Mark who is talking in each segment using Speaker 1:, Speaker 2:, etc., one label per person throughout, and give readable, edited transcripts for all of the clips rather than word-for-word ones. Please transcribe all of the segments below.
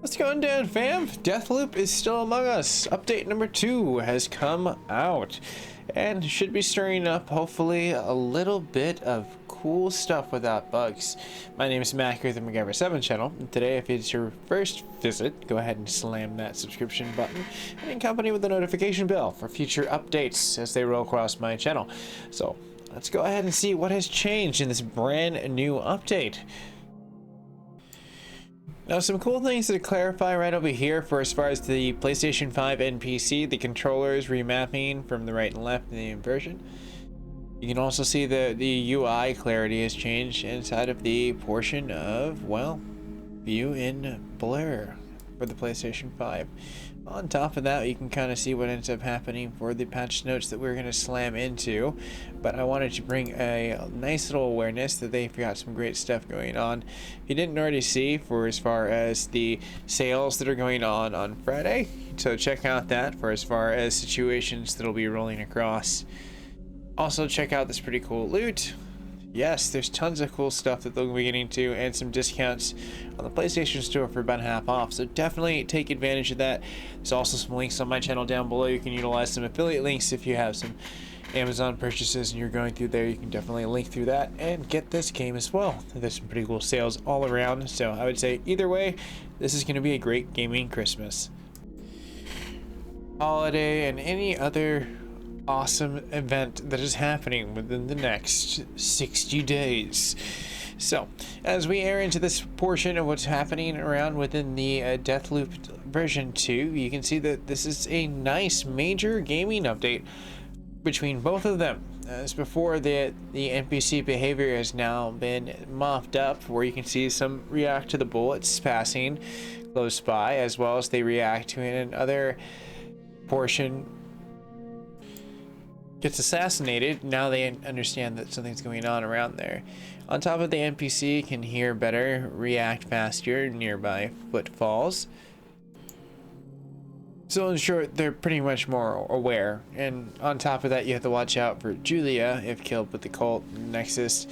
Speaker 1: What's going down, fam? Deathloop is still among us. Update number 2 has come out and should be stirring up, hopefully, a little bit of cool stuff without bugs. My name is Mac here with the MacGyver7 channel, and today, if it's your first visit, go ahead and slam that subscription button and accompany with the notification bell for future updates as they roll across my channel. So let's go ahead and see what has changed in this brand new update. Now, some cool things to clarify right over here for as far as the PlayStation 5 and PC, the controllers remapping from the right and left in the inversion. You can also see the UI clarity has changed inside of the portion of, well, view in blur for the PlayStation 5. On top of that, you can kind of see what ends up happening for the patch notes that we're going to slam into. But I wanted to bring a nice little awareness that they've got some great stuff going on. If you didn't already see, for as far as the sales that are going on Friday, so check out that for as far as situations that'll be rolling across. Also check out this pretty cool loot. Yes, there's tons of cool stuff that they'll be getting to, and some discounts on the PlayStation Store for about half off, so definitely take advantage of that. There's also some links on my channel down below. You can utilize some affiliate links if you have some Amazon purchases and you're going through there. You can definitely link through that and get this game as well. There's some pretty cool sales all around, so I would say either way, this is going to be a great gaming Christmas, holiday, and any other awesome event that is happening within the next 60 days. So as we enter into this portion of what's happening around within the Deathloop version 2, you can see that this is a nice major gaming update between both of them. As before, the NPC behavior has now been mopped up, where you can see some react to the bullets passing close by, as well as they react to another portion gets assassinated. Now they understand that something's going on around there. On top of the NPC can hear better, react faster nearby footfalls. So in short, they're pretty much more aware. And on top of that, you have to watch out for Julia if killed with the cult nexus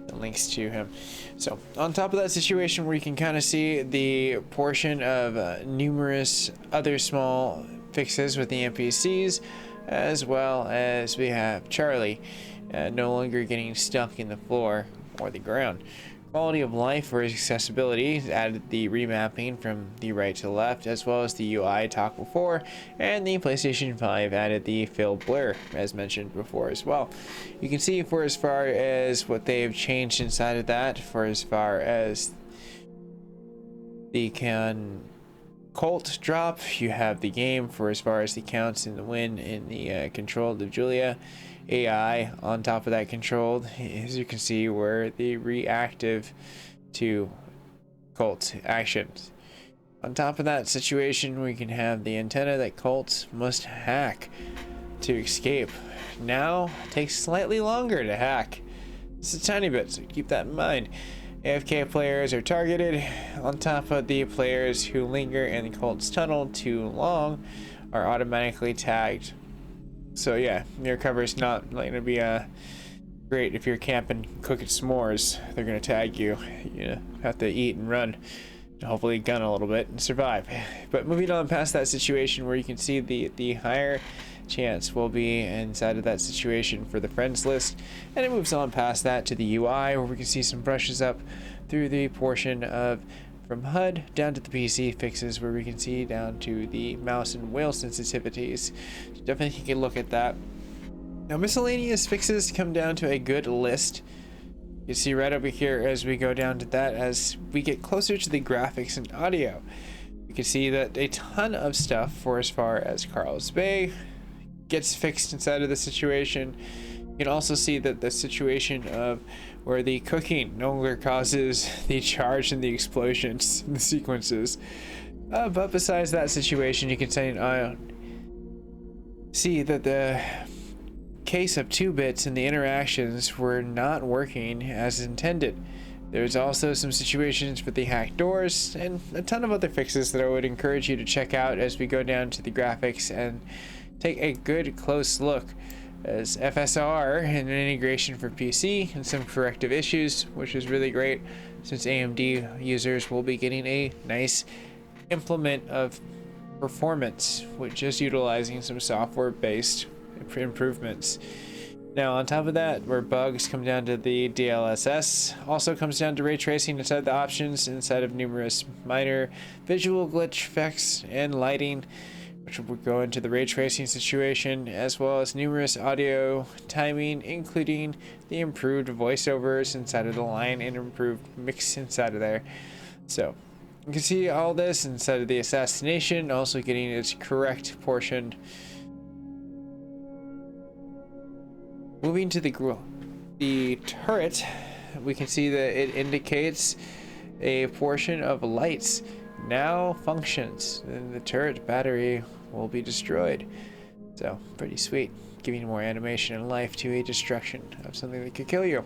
Speaker 1: that links to him. So on top of that situation, where you can kind of see the portion of numerous other small fixes with the NPCs, as well as we have Charlie no longer getting stuck in the floor or the ground. Quality of life or accessibility added the remapping from the right to left, as well as the UI talked before, and the PlayStation 5 added the fill blur as mentioned before as well. You can see for as far as what they've changed inside of that, for as far as the cult drop, you have the game for as far as the counts in the win in the controlled of Julia AI. On top of that controlled, as you can see, where the reactive to cult actions. On top of that situation, we can have the antenna that cults must hack to escape. Now takes slightly longer to hack. It's a tiny bit, so keep that in mind. AFK players are targeted. On top of the players who linger in the cult's tunnel too long are automatically tagged. So yeah, your cover is not going to be great if you're camping, cooking s'mores. They're going to tag you. You have to eat and run, and hopefully gun a little bit and survive. But moving on past that situation, where you can see the higher chance will be inside of that situation for the friends list, and it moves on past that to the UI, where we can see some brushes up through the portion of from HUD down to the PC fixes, where we can see down to the mouse and wheel sensitivities. So definitely take a look at that. Now, miscellaneous fixes come down to a good list. You see right over here as we go down to that, as we get closer to the graphics and audio, we can see that a ton of stuff for as far as Carl's Bay gets fixed inside of the situation. You can also see that the situation of where the cooking no longer causes the charge and the explosions and the sequences. But besides that situation, you can see that the case of 2 bits and the interactions were not working as intended. There's also some situations with the hacked doors and a ton of other fixes that I would encourage you to check out as we go down to the graphics and take a good close look, as FSR and an integration for PC and some corrective issues, which is really great since AMD users will be getting a nice implement of performance, which is utilizing some software-based improvements. Now, on top of that, where bugs come down to the DLSS, also comes down to ray tracing inside the options, inside of numerous minor visual glitch effects and lighting, which will go into the ray tracing situation, as well as numerous audio timing, including the improved voiceovers inside of the line and improved mix inside of there. So you can see all this inside of the assassination, also getting its correct portion. Moving to the turret, we can see that it indicates a portion of lights now functions, and the turret battery will be destroyed. So pretty sweet, giving more animation and life to a destruction of something that could kill you.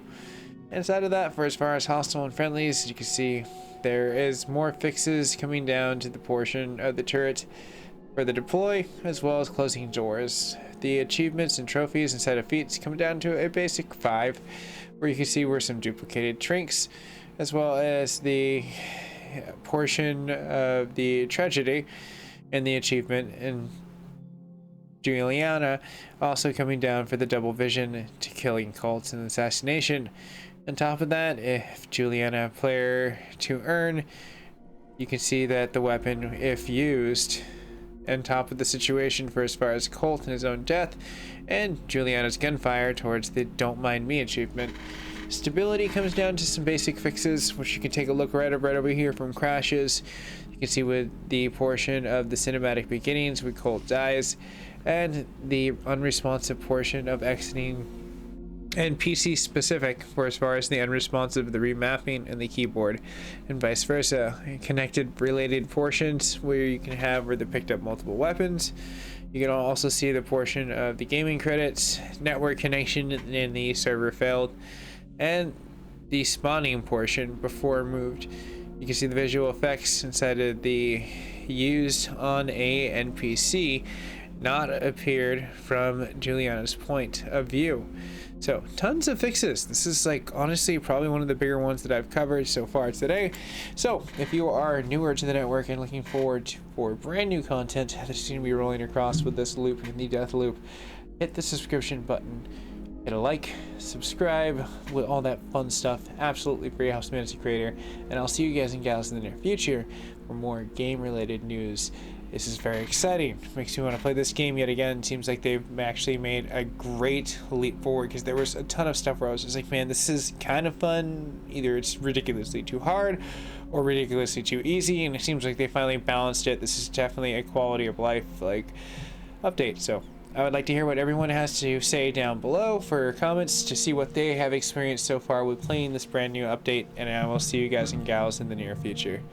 Speaker 1: Inside of that, for as far as hostile and friendlies, you can see there is more fixes coming down to the portion of the turret for the deploy, as well as closing doors. The achievements and trophies inside of feats come down to a basic 5, where you can see where some duplicated trinks, as well as the portion of the tragedy and the achievement in Juliana, also coming down for the double vision to killing cults and assassination. On top of that, if Juliana player to earn, you can see that the weapon, if used, on top of the situation for as far as Colt and his own death, and Juliana's gunfire towards the Don't Mind Me achievement. Stability comes down to some basic fixes, which you can take a look right over here from crashes. You can see with the portion of the cinematic beginnings with Colt dies, and the unresponsive portion of exiting, and PC specific for as far as the unresponsive, the remapping, and the keyboard, and vice versa. Connected related portions where you can have where they picked up multiple weapons. You can also see the portion of the gaming credits, network connection, and the server failed, and the spawning portion before moved. You can see the visual effects inside of the used on a NPC not appeared from Juliana's point of view. So tons of fixes. This is like honestly probably one of the bigger ones that I've covered so far today. So if you are newer to the network and looking forward for brand new content that's going to be rolling across with this loop and the death loop, hit the subscription button, hit a like, subscribe, with all that fun stuff, absolutely free House Fantasy Creator, and I'll see you guys and gals in the near future for more game related news. This is very exciting. Makes me want to play this game yet again. Seems like they've actually made a great leap forward, because there was a ton of stuff where I was just like, man, this is kind of fun. Either it's ridiculously too hard or ridiculously too easy, and it seems like they finally balanced it. This is definitely a quality of life like update. So I would like to hear what everyone has to say down below for comments to see what they have experienced so far with playing this brand new update, and I will see you guys and gals in the near future.